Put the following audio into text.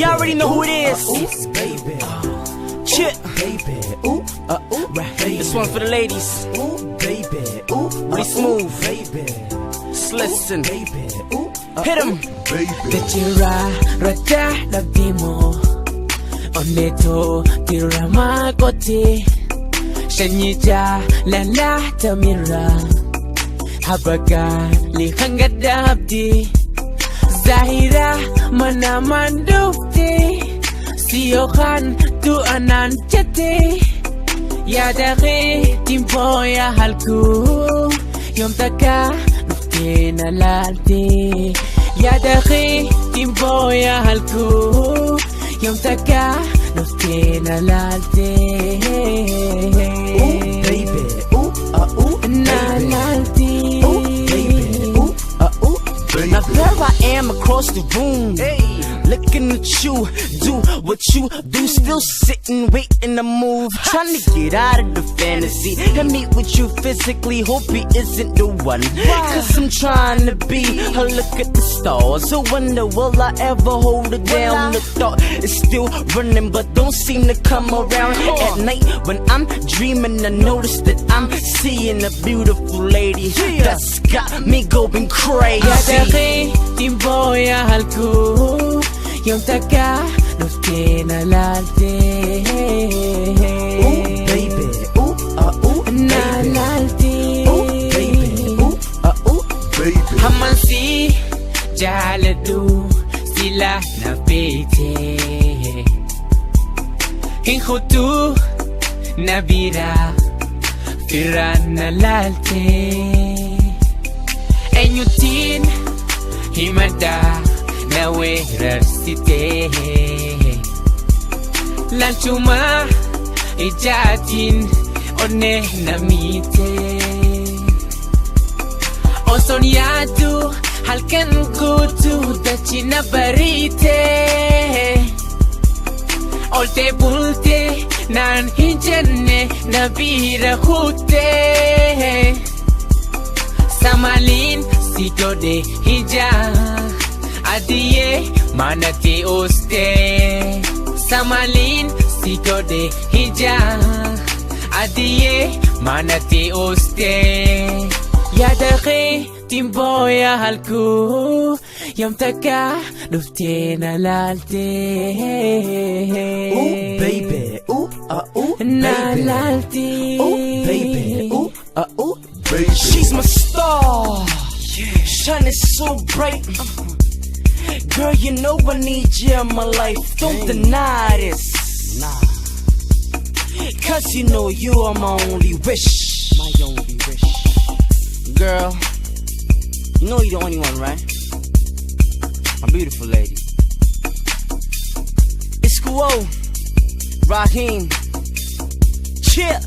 Y'all already know who it is. Baby, Chip. baby, right. This one for the ladies. Baby, Really smooth. baby, Just listen. baby, Hit 'em. Tira raja dabdimo Oneto tira makote Shanyija lala tamira Habaga lihanga dabdi Zahira mana mandufti Siyokan tu anan chate Yadaghi timpo ya halku Yom taka nufti nalalti Yadaghi timpo ya halku Yom taka nufti nalalti baby, Nalalti Now there I am across the room, looking at you, do what you do. Still sitting, waiting to move, trying to get out of the fantasy and meet with you physically. Hope he isn't the one, cause I'm trying to be a look at the stars. I wonder, will I ever hold it down? The thought is still running, but don't seem to come around. At night when I'm dreaming, I notice that I'm seeing a beautiful lady that's got me going crazy. Yadaghi timpo ya halku Yom taka nufti nalalti baby, Nalalti baby, Hamansi jaladu sila na pete Hinhutu nabira firan nalalte Enyutin himada na werersite Lantuma ijatin one namite Osonyatu halkan kutu dachina barite Olte bulte nan hinjenne nabira hute Samalin sito de hija Adiye manate oste Samalin sito de hija Adiye manate oste Yadaghi timpo ya halku Yom taka nufti nalalti baby, Nalalti baby, baby. She's my star, shining so bright. Girl, you know I need you in my life. Don't deny this, cause you know you are my only wish. My only wish. Girl, you know you're the only one, right? My beautiful lady. It's Kuo, Raheem, Chip.